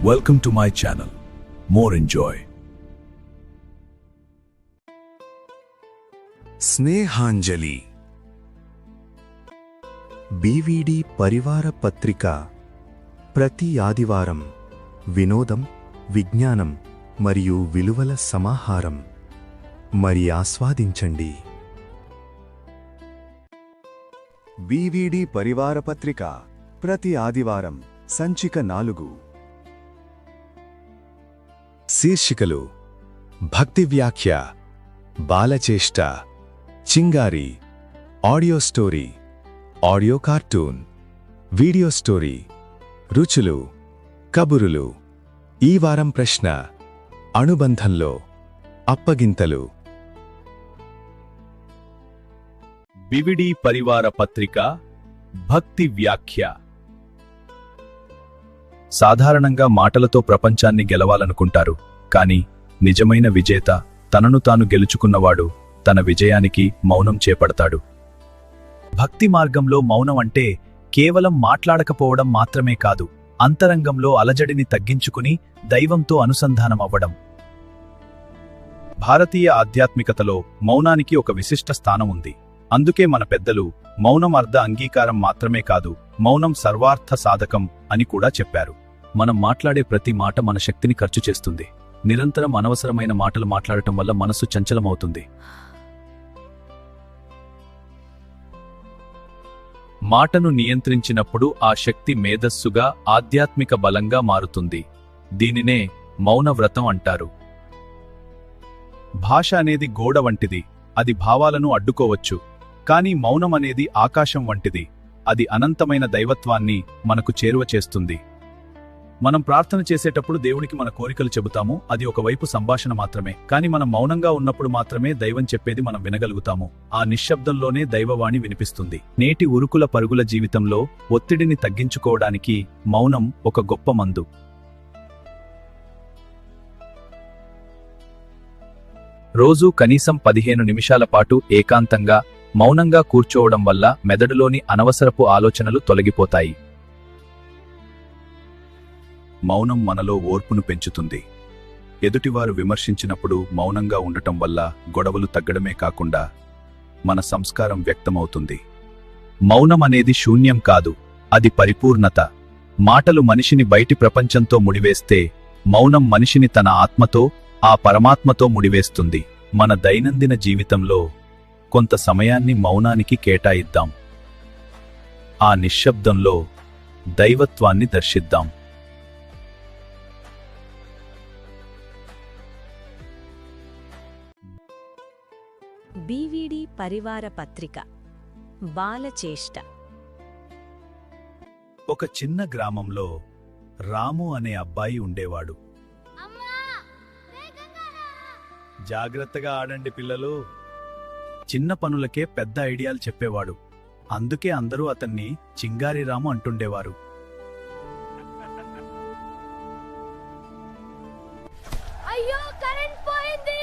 Welcome to my channel. More enjoy. Snehanjali BVD పరివార పత్రిక ప్రతి ఆదివారం వినోదం, విజ్ఞానం మరియు విలువల సమాహారం. మరి ఆస్వాదించండి. బీవీడీ పరివార పత్రిక ప్రతి ఆదివారం సంచిక 4. శీర్షికలు: భక్తి వ్యాఖ్య, బాలచేష్ట, చింగారి, audio story, audio cartoon, video story, రుచులు, కబురులు. ఈ వారం ప్రశ్న: అణుబంధంలో అప్పగింతలు. బీవీడీ పరివార పత్రిక భక్తి వ్యాఖ్య. సాధారణంగా మాటలతో ప్రపంచాన్ని గెలవాలనుకుంటారు, కాని నిజమైన విజేత తనను తాను గెలుచుకున్నవాడు తన విజయానికి మౌనం చేపడతాడు. భక్తి మార్గంలో మౌనం అంటే కేవలం మాట్లాడకపోవడం మాత్రమే కాదు, అంతరంగంలో అలజడిని తగ్గించుకుని దైవంతో అనుసంధానమవ్వడం. భారతీయ ఆధ్యాత్మికతలో మౌనానికి ఒక విశిష్ట స్థానం ఉంది. అందుకే మన పెద్దలు మౌనం అర్ధ అంగీకారం మాత్రమే కాదు, మౌనం సర్వార్థ సాధకం అని కూడా చెప్పారు. మనం మాట్లాడే ప్రతి మాట మన శక్తిని ఖర్చు చేస్తుంది. నిరంతరం అనవసరమైన మాటలు మాట్లాడటం వల్ల మనస్సు చంచలమవుతుంది. మాటను నియంత్రించినప్పుడు ఆ శక్తి మేధస్సుగా, ఆధ్యాత్మిక బలంగా మారుతుంది. దీనినే మౌనవ్రతం అంటారు. భాష అనేది గోడ వంటిది, అది భావాలను అడ్డుకోవచ్చు. కానీ మౌనం అనేది ఆకాశం వంటిది, అది అనంతమైన దైవత్వాన్ని మనకు చేరువ చేస్తుంది. మనం ప్రార్థన చేసేటప్పుడు దేవునికి మన కోరికలు చెబుతాము, అది ఒకవైపు సంభాషణ మాత్రమే. కానీ మనం మౌనంగా ఉన్నప్పుడు మాత్రమే దైవం చెప్పేది మనం వినగలుగుతాము. ఆ నిశ్శబ్దంలోనే దైవవాణి వినిపిస్తుంది. నేటి ఉరుకుల పరుగుల జీవితంలో ఒత్తిడిని తగ్గించుకోవడానికి మౌనం ఒక గొప్ప మందు. రోజూ కనీసం 15 నిమిషాల పాటు ఏకాంతంగా మౌనంగా కూర్చోవడం వల్ల మెదడులోని అనవసరపు ఆలోచనలు తొలగిపోతాయి. మౌనం మనలో ఓర్పును పెంచుతుంది. ఎదుటివారు విమర్శించినప్పుడు మౌనంగా ఉండటం వల్ల గొడవలు తగ్గడమే కాకుండా మన సంస్కారం వ్యక్తమవుతుంది. మౌనం అనేది శూన్యం కాదు, అది పరిపూర్ణత. మాటలు మనిషిని బయటి ప్రపంచంతో ముడివేస్తే, మౌనం మనిషిని తన ఆత్మతో, ఆ పరమాత్మతో ముడివేస్తుంది. మన దైనందిన జీవితంలో కొంత సమయాన్ని మౌనానికి కేటాయిద్దాం. ఆ నిశ్శబ్దంలో దైవత్వాన్ని దర్శిద్దాం. బీవీడీ పరివార పత్రిక బాలచేష్ట. ఒక చిన్న గ్రామంలో రాము అనే అబ్బాయి ఉండేవాడు. జాగ్రత్తగా ఆడండి పిల్లలు. చిన్న పనులకే పెద్ద ఐడియాలు చెప్పేవాడు. అందుకే అందరూ అతన్ని చింగారి రాము అంటుండేవారు. అయ్యో కరెంట్ పోయింది,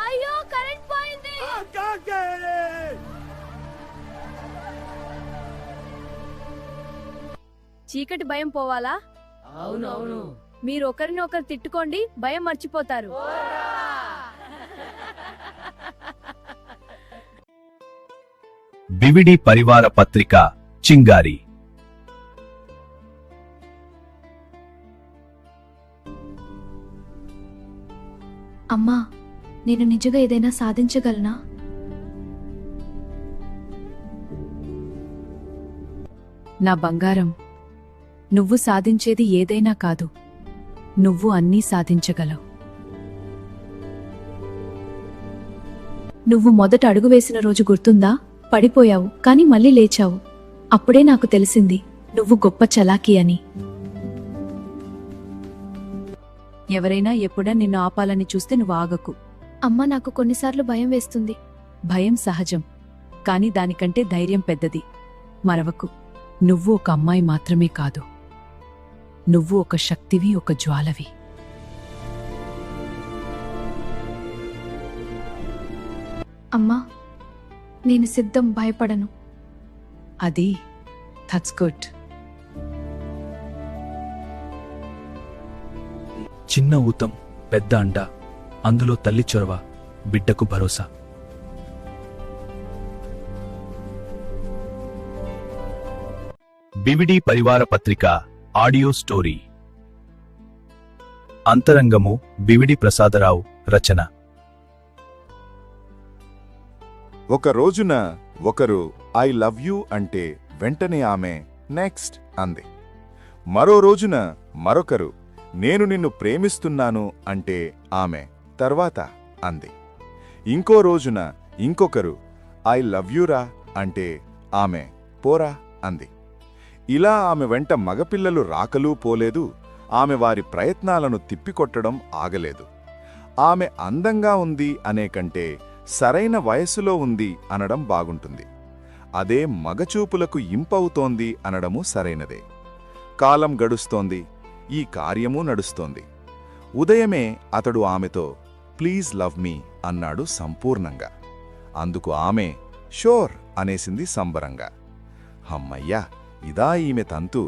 అయ్యో కరెంట్ పోయింది. చీకటి భయం పోవాలా? అవునవును. మీరు ఒకరిని ఒకరు తిట్టుకోండి, భయం మర్చిపోతారు. బీవీడీ పరివార పత్రిక చింగారి. అమ్మా, నేను నిజంగా ఏదైనా సాధించగలనా? నా బంగారం, నువ్వు సాధించేది ఏదైనా కాదు, నువ్వు అన్నీ సాధించగలవు. నువ్వు మొదట అడుగు వేసిన రోజు గుర్తుందా? పడిపోయావు, కానీ మళ్ళీ లేచావు. అప్పుడే నాకు తెలిసింది నువ్వు గొప్ప చలాకీ అని. ఎవరైనా ఎప్పుడా నిన్ను ఆపాలని చూస్తే నువ్వు ఆగకు. అమ్మ, నాకు కొన్నిసార్లు భయం వేస్తుంది. భయం సహజం, కాని దానికంటే ధైర్యం పెద్దది. మరవకు, నువ్వు ఒక అమ్మాయి మాత్రమే కాదు, నువ్వు ఒక శక్తివి, ఒక జ్వాలవి. అమ్మా, నేను సిద్ధం, భయపడను. అది దట్స్ గుడ్. చిన్న ఊతం, పెద్ద అండ, అందులో తల్లి చొరవ, బిడ్డకు భరోసా. బివిడి పరివార పత్రిక ఆడియో స్టోరీ. అంతరంగము బివిడి ప్రసాదరావు రచన. ఒక రోజున ఒకరు ఐ లవ్ యూ అంటే వెంటనే ఆమె నెక్స్ట్ అంది. మరో రోజున మరొకరు నేను నిన్ను ప్రేమిస్తున్నాను అంటే ఆమె తర్వాత అంది. ఇంకో రోజున ఇంకొకరు ఐ లవ్ యూరా అంటే ఆమె పోరా అంది. ఇలా ఆమె వెంట మగపిల్లలు రాకలూ పోలేదు. ఆమె వారి ప్రయత్నాలను తిప్పికొట్టడం ఆగలేదు. ఆమె అందంగా ఉంది అనే కంటే సరైన వయస్సులో ఉంది అనడం బాగుంటుంది. అదే మగచూపులకు ఇంపవుతోంది అనడము సరైనదే. కాలం గడుస్తోంది, ఈ కార్యమూ నడుస్తోంది. ఉదయమే అతడు ఆమెతో ప్లీజ్ లవ్ మీ అన్నాడు సంపూర్ణంగా. అందుకు ఆమె షోర్ అనేసింది సంబరంగా. హమ్మయ్యా, ఇదా ఈమె తంతు,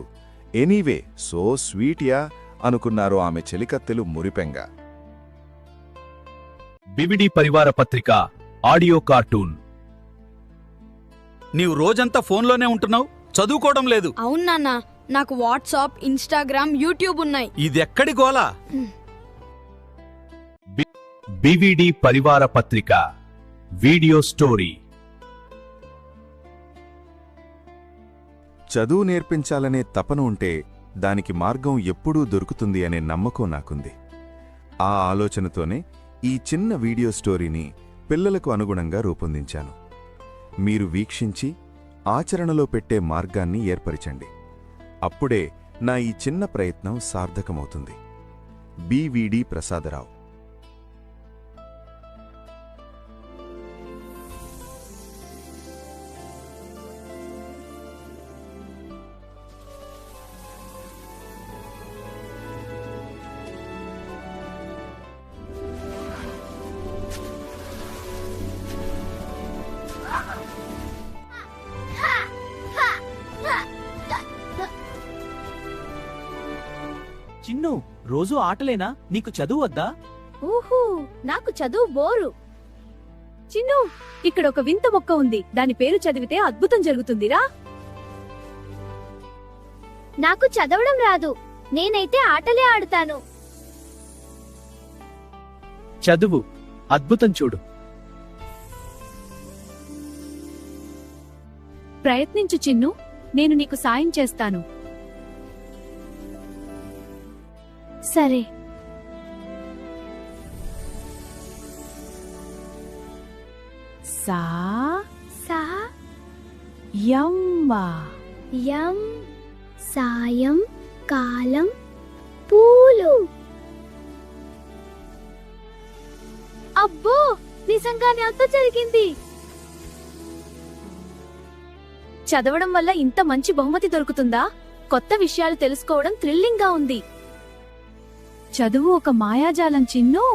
ఎనీవే సో స్వీట్యా అనుకున్నారు ఆమె చెలికత్తెలు మురిపెంగా. బివిడి పరివార పత్రిక ఆడియో కార్టూన్. నీవు రోజంతా ఫోన్లోనే ఉంటున్నావు, చదువుకోవడం లేదు. అవును నాన్న, నాకు వాట్సాప్, ఇన్స్టాగ్రామ్, యూట్యూబ్ ఉన్నాయి. ఇదెక్కడి గోలా? బివిడి పరివార పత్రిక వీడియో స్టోరీ. చదువు నేర్పించాలనే తపన ఉంటే దానికి మార్గం ఎప్పుడూ దొరుకుతుంది అనే నమ్మకం నాకుంది. ఆ ఆలోచనతోనే ఈ చిన్న వీడియో స్టోరీని పిల్లలకు అనుగుణంగా రూపొందించాను. మీరు వీక్షించి ఆచరణలో పెట్టే మార్గాన్ని ఏర్పరచండి. అప్పుడే నా ఈ చిన్న ప్రయత్నం సార్థకమవుతుంది. బివిడి ప్రసాదరావు. చిన్ను, రోజూ ఆటలేనా? నీకు చదువు వద్దా? ఊహూ, నాకు చదువు బోరు. చిన్ను, ఇక్కడ ఒక వింత మొక్క ఉంది, దాని పేరు చదివితే అద్భుతం జరుగుతుందిరా. నాకు చదవడం రాదు, నేనైతే ఆటలే ఆడుతాను. చదువు, అద్భుతం చూడు. ప్రయత్నించు చిన్ను, నేను నీకు సాయం చేస్తాను. సరే. సా సా యమ్మ యం సాయం కాలం పూలు. అబ్బో, నిజంగానే అంత జరిగింది. చదవడం వల్ల ఇంత మంచి బహుమతి దొరుకుతుందా? కొత్త విషయాలు తెలుసుకోవడం థ్రిల్లింగ్ గా ఉంది. చదువు ఒక మాయాజాలం చిన్ను.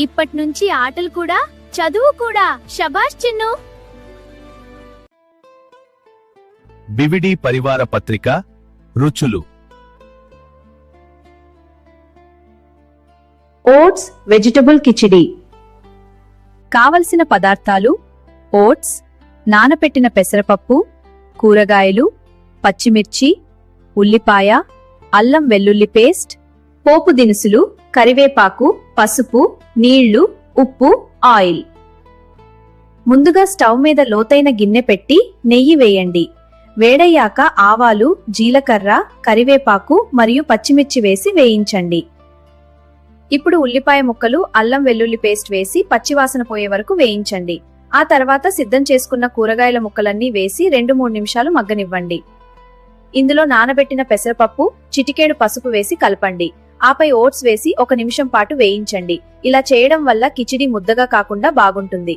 ఇప్పట్నుంచి ఆటలు కూడా, చదువు కూడా. శబాష్ చిన్ను. బివిడి పరివార పత్రిక రుచులు. Oats vegetable khichdi. కావలసిన పదార్థాలు: ఓట్స్, నానపెట్టిన పెసరపప్పు, కూరగాయలు, పచ్చిమిర్చి, ఉల్లిపాయ, అల్లం వెల్లుల్లి పేస్ట్, పోపు దినుసులు, కరివేపాకు, పసుపు, నీళ్లు, ఉప్పు, ఆయిల్. ముందుగా స్టవ్ మీద లోతైన గిన్నె పెట్టి నెయ్యి వేయండి. వేడయ్యాక ఆవాలు, జీలకర్ర, కరివేపాకు మరియు పచ్చిమిర్చి వేసి వేయించండి. ఇప్పుడు ఉల్లిపాయ ముక్కలు, అల్లం వెల్లుల్లి పేస్ట్ వేసి పచ్చివాసన పోయే వరకు వేయించండి. ఆ తర్వాత సిద్ధం చేసుకున్న కూరగాయల ముక్కలన్నీ వేసి 2-3 నిమిషాలు మగ్గనివ్వండి. ఇందులో నానబెట్టిన పెసరపప్పు, చిటికేడు పసుపు వేసి కలపండి. ఆపై ఓట్స్ వేసి 1 నిమిషం పాటు వేయించండి. ఇలా చేయడం వల్ల కిచిడి ముద్దగా కాకుండా బాగుంటుంది.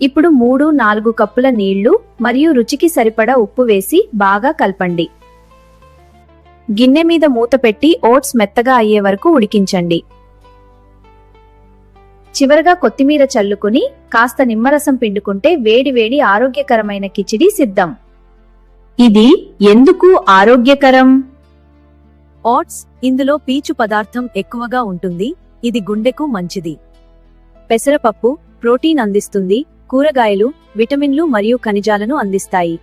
ఇప్పుడు 3-4 కప్పుల నీళ్లు మరియు రుచికి సరిపడా ఉప్పు వేసి బాగా కలపండి. గిన్నె మీద మూత పెట్టి ఓట్స్ మెత్తగా అయ్యే వరకు ఉడికించండి. చివరగా కొత్తిమీర చల్లుకుని కాస్త నిమ్మరసం పిండుకుంటే వేడి వేడి ఆరోగ్యకరమైన కిచిడి సిద్ధం. ఇది ఎందుకు ఆరోగ్యకరం? ఓట్స్ ఇందులో పీచు పదార్థం ఎక్కువగా ఉంటుంది, ఇది గుండెకు మంచిది. పెసరపప్పు ప్రోటీన్ అందిస్తుంది, కూరగాయలు విటమిన్లు మరియు ఖనిజాలను అందిస్తాయి.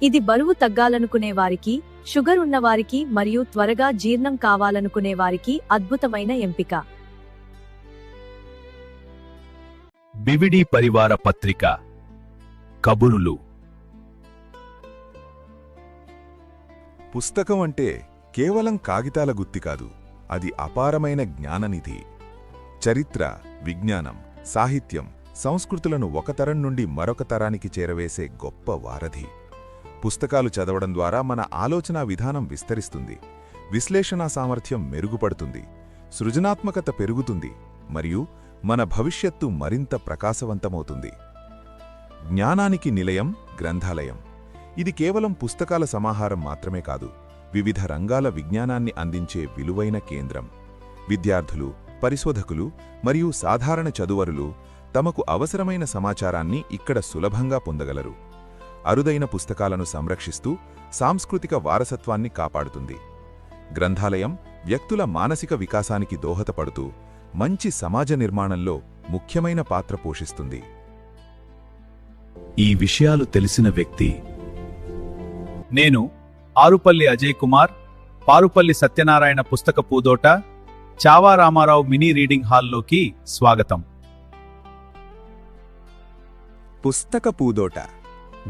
ఇది బరువు తగ్గాలనుకునే వారికి, షుగర్ ఉన్నవారికి మరియు త్వరగా జీర్ణం కావాలనుకునే వారికి అద్భుతమైన ఎంపిక. బివిడి పరివార పత్రిక కబురులు. పుస్తకం అంటే కేవలం కాగితాల గుత్తి కాదు, అది అపారమైన జ్ఞాననిధి. చరిత్ర, విజ్ఞానం, సాహిత్యం, సంస్కృతులను ఒక తరం నుండి మరొక తరానికి చేరవేసే గొప్ప వారధి. పుస్తకాలు చదవడం ద్వారా మన ఆలోచనా విధానం విస్తరిస్తుంది, విశ్లేషణా సామర్థ్యం మెరుగుపడుతుంది, సృజనాత్మకత పెరుగుతుంది మరియు మన భవిష్యత్తు మరింత ప్రకాశవంతమవుతుంది. జ్ఞానానికి నిలయం గ్రంథాలయం. ఇది కేవలం పుస్తకాల సమాహారం మాత్రమే కాదు, వివిధ రంగాల విజ్ఞానాన్ని అందించే విలువైన కేంద్రం. విద్యార్థులు, పరిశోధకులు మరియు సాధారణ చదువరులు తమకు అవసరమైన సమాచారాన్ని ఇక్కడ సులభంగా పొందగలరు. అరుదైన పుస్తకాలను సంరక్షిస్తూ సాంస్కృతిక వారసత్వాన్ని కాపాడుతుంది. గ్రంథాలయం వ్యక్తుల మానసిక వికాసానికి దోహదపడుతూ మంచి సమాజ నిర్మాణంలో ముఖ్యమైన పాత్ర పోషిస్తుంది. ఈ విషయాలు తెలిసిన వ్యక్తి. నేను ఆరుపల్లి అజయ్ కుమార్, పారుపల్లి సత్యనారాయణ పుస్తక పూదోట, చావా రామారావు మినీ రీడింగ్ హాల్లోకి స్వాగతం. పుస్తక పూదోట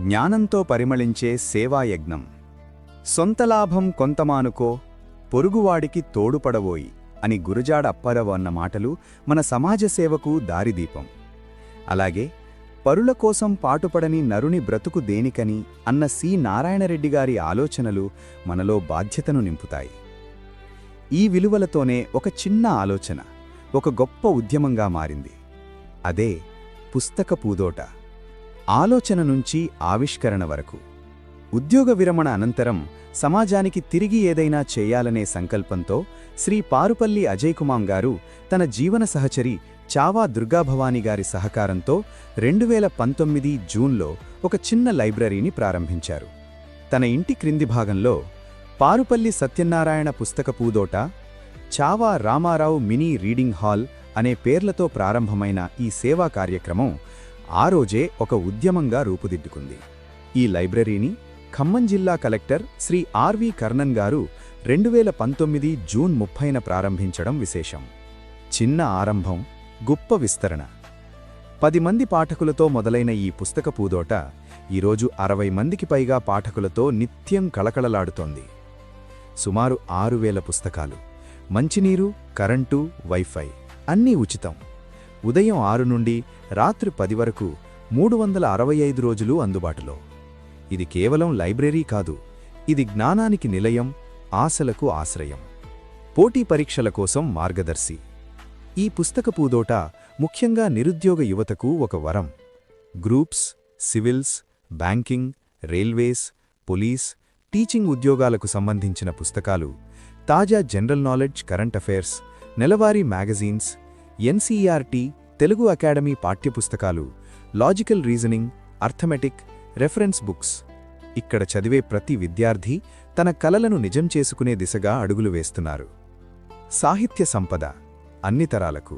జ్ఞానంతో పరిమళించే సేవాయజ్ఞం. సొంత లాభం కొంతమానుకో, పొరుగువాడికి తోడుపడవోయి అని గురజాడ అప్పారావు అన్న మాటలు మన సమాజ సేవకు దారిదీపం. అలాగే పరుల కోసం పాటుపడని నరుని బ్రతుకు దేనికని అన్న సి నారాయణరెడ్డి గారి ఆలోచనలు మనలో బాధ్యతను నింపుతాయి. ఈ విలువలతోనే ఒక చిన్న ఆలోచన ఒక గొప్ప ఉద్యమంగా మారింది. అదే పుస్తక పూదోట. ఆలోచన నుంచి ఆవిష్కరణ వరకు. ఉద్యోగ విరమణ అనంతరం సమాజానికి తిరిగి ఏదైనా చేయాలనే సంకల్పంతో శ్రీ పారుపల్లి అజయ్ కుమార్ గారు తన జీవన సహచరి చావా దుర్గాభవాని గారి సహకారంతో 2019 జూన్లో ఒక చిన్న లైబ్రరీని ప్రారంభించారు. తన ఇంటి క్రింది భాగంలో పారుపల్లి సత్యనారాయణ పుస్తక Pudota, Chhaava Ramarao mini reading hall అనే పేర్లతో ప్రారంభమైన ఈ సేవా కార్యక్రమం ఆ రోజే ఒక ఉద్యమంగా రూపుదిద్దుకుంది. ఈ లైబ్రరీని ఖమ్మం జిల్లా కలెక్టర్ శ్రీ ఆర్వి కర్ణన్ గారు 2019 జూన్ 30న ప్రారంభించడం విశేషం. చిన్న ఆరంభం, గొప్ప విస్తరణ. 10 మంది పాఠకులతో మొదలైన ఈ పుస్తక పూదోట ఈరోజు 60 మందికి పైగా పాఠకులతో నిత్యం కళకళలాడుతోంది. సుమారు 6000 పుస్తకాలు, మంచినీరు, కరెంటు, వైఫై అన్నీ ఉచితం. ఉదయం 6 నుండి రాత్రి 10 వరకు 365 రోజులు అందుబాటులో. ఇది కేవలం లైబ్రరీ కాదు, ఇది జ్ఞానానికి నిలయం, ఆశలకు ఆశ్రయం, పోటీ పరీక్షల కోసం మార్గదర్శి. ఈ పుస్తక పూదోట ముఖ్యంగా నిరుద్యోగ యువతకు ఒక వరం. Groups, civils, banking, railways, police, teaching ఉద్యోగాలకు సంబంధించిన పుస్తకాలు, తాజా జనరల్ నాలెడ్జ్, కరెంట్ అఫైర్స్, నెలవారీ మ్యాగజీన్స్, ఎన్సీఈఆర్టీ, తెలుగు అకాడమీ పాఠ్యపుస్తకాలు, logical reasoning, arithmetic, reference books. ఇక్కడ చదివే ప్రతి విద్యార్థి తన కలలను నిజం చేసుకునే దిశగా అడుగులు వేస్తున్నారు. సాహిత్య సంపద అన్ని తరాలకు.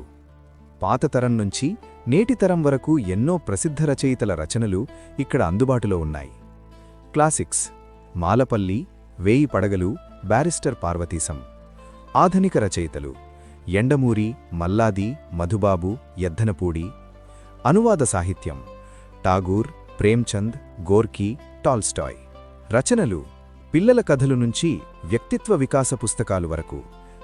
పాత తరం నుంచి నేటి తరం వరకు ఎన్నో ప్రసిద్ధ రచయితల రచనలు ఇక్కడ అందుబాటులో ఉన్నాయి. క్లాసిక్స్ మాలపల్లి, వేయి పడగలు, బ్యారిస్టర్ పార్వతీశం. ఆధునిక రచయితలు ఎండమూరి, మల్లాది, మధుబాబు, యద్దనపూడి. అనువాద సాహిత్యం టాగూర్, ప్రేమ్చంద్, గోర్కీ, టాల్స్టాయ్. రచనలు పిల్లల కథలు నుంచి వ్యక్తిత్వ వికాస పుస్తకాలు వరకు.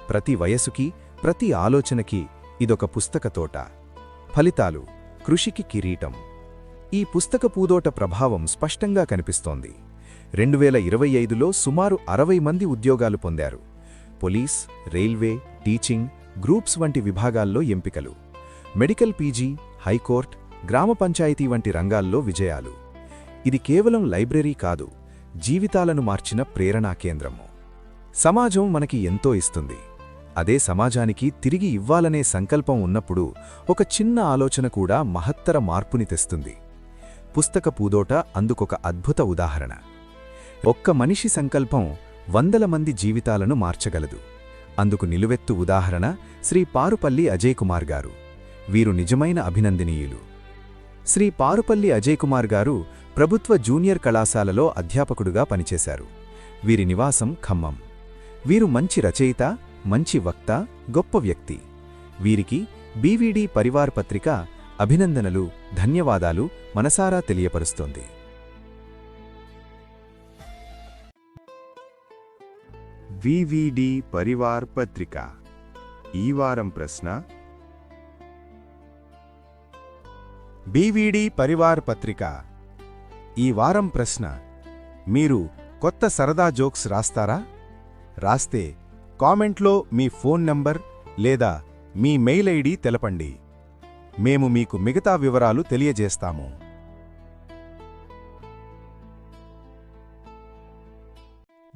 ప్రతి వయసుకి, ప్రతి ఆలోచనకి ఇదొక పుస్తక తోట. ఫలితాలు కృషికి కిరీటం. ఈ పుస్తక పూదోట ప్రభావం స్పష్టంగా కనిపిస్తోంది. 2025లో సుమారు 60 మంది ఉద్యోగాలు పొందారు. పోలీస్, రైల్వే, టీచింగ్, గ్రూప్స్ వంటి విభాగాల్లో ఎంపికలు. మెడికల్ పీజీ, హైకోర్ట్, గ్రామ పంచాయతీ వంటి రంగాల్లో విజయాలు. ఇది కేవలం లైబ్రరీ కాదు, జీవితాలను మార్చిన ప్రేరణా కేంద్రము. సమాజం మనకి ఎంతో ఇస్తుంది. అదే సమాజానికి తిరిగి ఇవ్వాలనే సంకల్పం ఉన్నప్పుడు ఒక చిన్న ఆలోచన కూడా మహత్తర మార్పుని తెస్తుంది. పుస్తక పూదోట అందుకొక అద్భుత ఉదాహరణ. ఒక్క మనిషి సంకల్పం వందల మంది జీవితాలను మార్చగలదు. అందుకు నిలువెత్తు ఉదాహరణ శ్రీ పారుపల్లి అజయ్ కుమార్ గారు. వీరు నిజమైన అభినందనీయులు. శ్రీ పారుపల్లి అజయ్ కుమార్ గారు ప్రభుత్వ జూనియర్ కళాశాలలో అధ్యాపకుడుగా పనిచేశారు. వీరి నివాసం ఖమ్మం. వీరు మంచి రచయిత, మంచి వక్త, గొప్ప వ్యక్తి. వీరికి బీవీడీ పరివార్ పత్రిక అభినందనలు, ధన్యవాదాలు మనసారా తెలియపరుస్తోంది. బీవీడీ పరివార్ పత్రిక ఈ వారం ప్రశ్న. బీవీడీ పరివార్ పత్రిక ఈ వారం ప్రశ్న: మీరు కొత్త సరదా జోక్స్ రాస్తారా? రాస్తే కామెంట్లో మీ ఫోన్ నంబర్ లేదా మీ మెయిల్ ఐడి తెలపండి. మేము మీకు మిగతా వివరాలు తెలియజేస్తాము.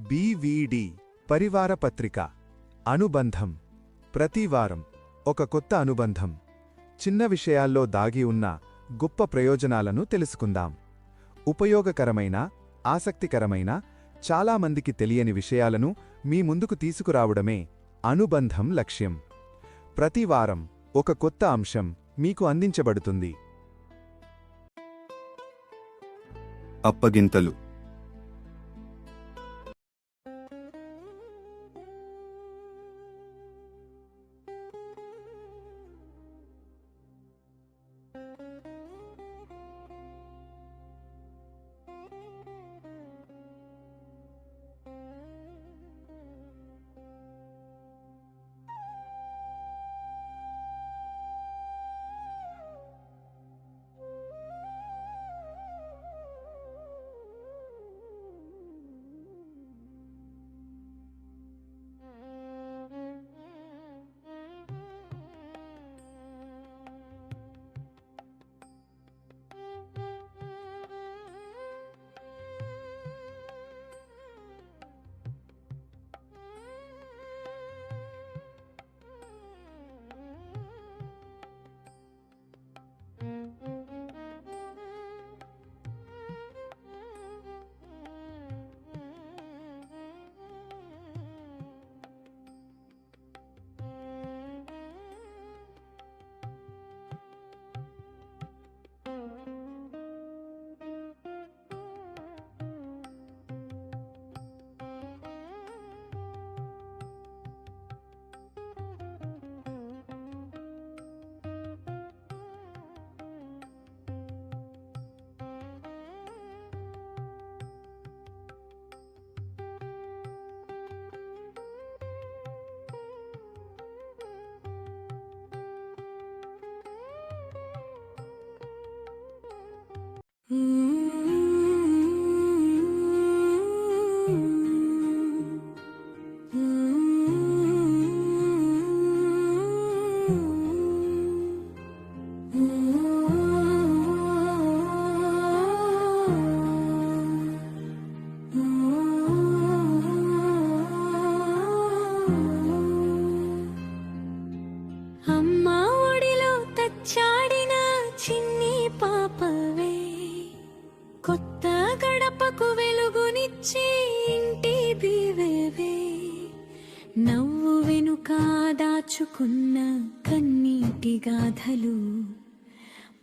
బీవీడీ పరివార పత్రిక అనుబంధం. ప్రతి వారం ఒక కొత్త అనుబంధం. చిన్న విషయాల్లో దాగి ఉన్న గొప్ప ప్రయోజనాలను తెలుసుకుందాం. ఉపయోగకరమైన, ఆసక్తికరమైన, చాలామందికి తెలియని విషయాలను మీ ముందుకు తీసుకురావడమే అనుబంధం లక్ష్యం. ప్రతి వారం ఒక కొత్త అంశం మీకు అందించబడుతుంది. అప్పగింతలు. కొత్త గడపకు వెలుగునిచ్చి ఇంటి దీవెవే, నవ్వు వెనుక దాచుకున్న కన్నీటి గాథలు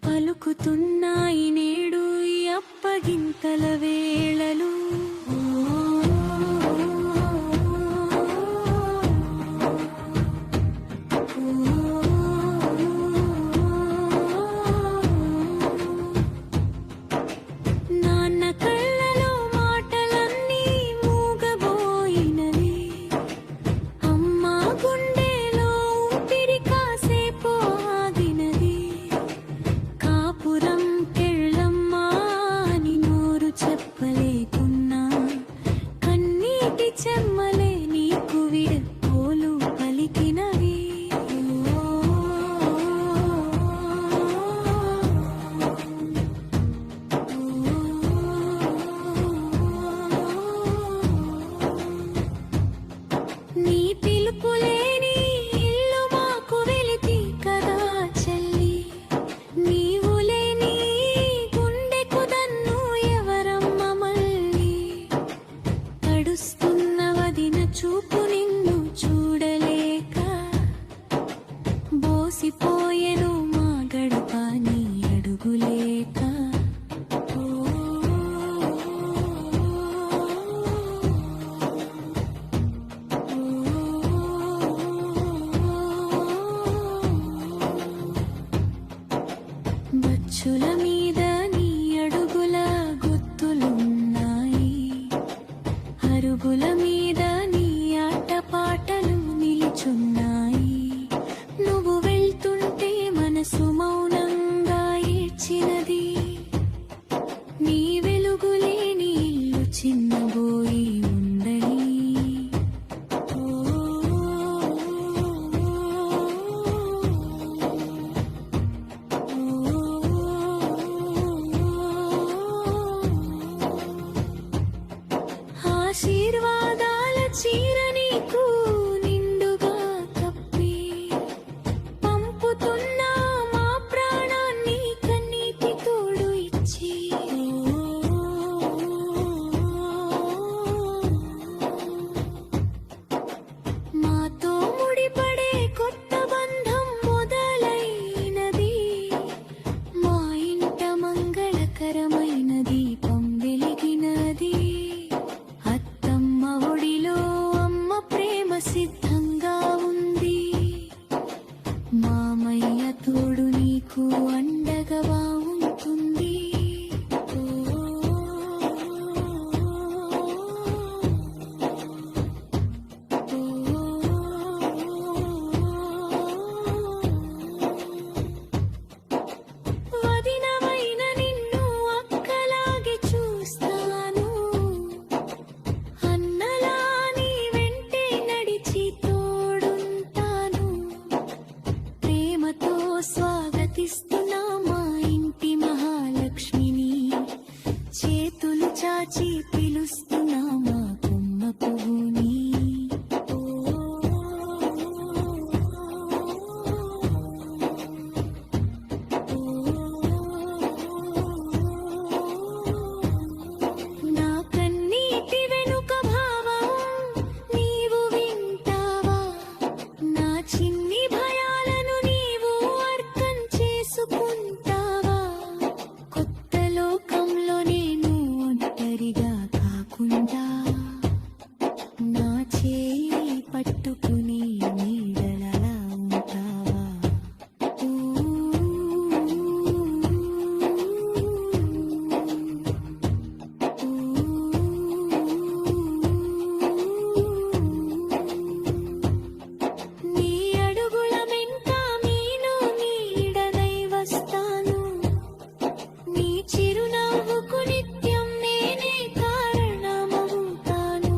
పలుకుతున్నాయి నేడు ఈ అప్పగింతల వేళలు. చూపు నిన్ను చూడలేక బోసిపోయెను మా గడప నీ అడుగులేక. బచ్చుల మీద నీ అడుగుల గుర్తులున్నాయి, అరుగుల మీద నీ ఆటపాటలు నిలుచున్నాయి. నువ్వు వెళ్తుంటే మనసు మౌనంగా ఏడ్చినది, నీ వెలుగులేని ఇల్లు చిన్నబోయి ఉందని. ఆశీర్వాదాల చీర నీకు నిండుగా కప్పి పంపుతున్నా మా ప్రాణాన్ని కన్నీటి తోడు ఇచ్చి. మాతో ముడిపడే కొత్త బంధం మొదలైనది, మా ఇంట మంగళకరమైన దీపం వెలిగినది. అత్తమ్మ ఒడిలో అమ్మ ప్రేమ సిద్ధంగా ఉంది, మామయ్య తోడు నీకు అండగా ఉంటుంది. వదినమైన నిన్ను అక్కలాగే చూస్తాను, అన్నలా నీ వెంటే నడిచి తోడుంటాను. ప్రేమతో స్వాగతిస్తున్నా మా ఇంటి మహాలక్ష్మిని, చేతులు చాచి పిలుస్తున్నా మా కొమ్మ పువ్వుని. నా కన్నీటి వెనుక భావం నీవు వింటావా, నా చిన్ని భయాలను నీవు అర్థం చేసుకుంటావా. కొత్త లోకంలో నేను ఒంటరిగా కాకుండా నా చేయి పట్టుకుని నీడలలా ఉంటావా. నీ అడుగుల వెంట నేను నీడనై వస్తాను, నీ చిరునవ్వుకు నిత్యం నేనే కారణమవుతాను.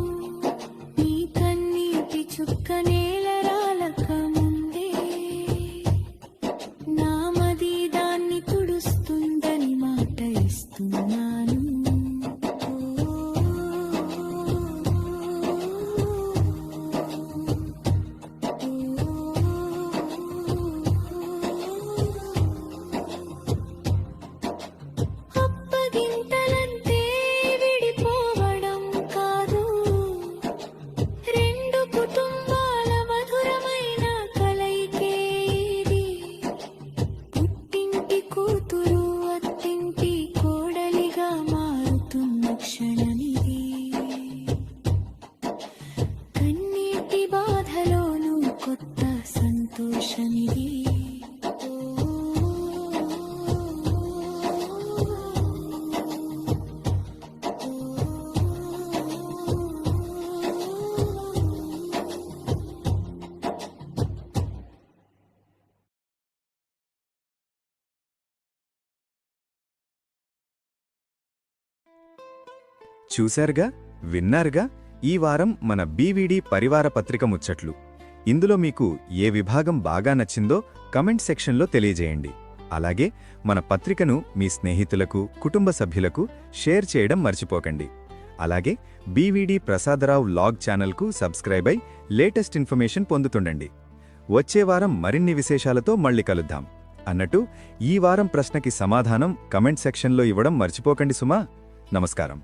నీ కన్నీటి చుక్క నేల రాలక ముందే నా మది దాన్ని తుడుస్తుందని మాట ఇస్తున్నాను. అప్పగింతలంటే విడిపోవడం కాదు, రెండు కుటుంబాల మధురమైన కలయికే ఇది. పుట్టింటి కూతురు అత్తింటి కోడలిగా మారుతున్న క్షణమిది, కన్నీటి బాధలోనూ కొత్త సంతోషమిది. చూశారుగా, విన్నారుగా ఈ వారం మన బీవీడీ పరివార పత్రిక ముచ్చట్లు. ఇందులో మీకు ఏ విభాగం బాగా నచ్చిందో కమెంట్ సెక్షన్లో తెలియజేయండి. అలాగే మన పత్రికను మీ స్నేహితులకు, కుటుంబ సభ్యులకు షేర్ చేయడం మర్చిపోకండి. అలాగే బీవీడీ ప్రసాదరావు వ్లాగ్ ఛానల్కు సబ్స్క్రైబ్ అయి లేటెస్ట్ ఇన్ఫర్మేషన్ పొందుతుండండి. వచ్చే వారం మరిన్ని విశేషాలతో మళ్ళీ కలుద్దాం. అన్నట్టు ఈ వారం ప్రశ్నకి సమాధానం కమెంట్ సెక్షన్లో ఇవ్వడం మర్చిపోకండి సుమా. నమస్కారం.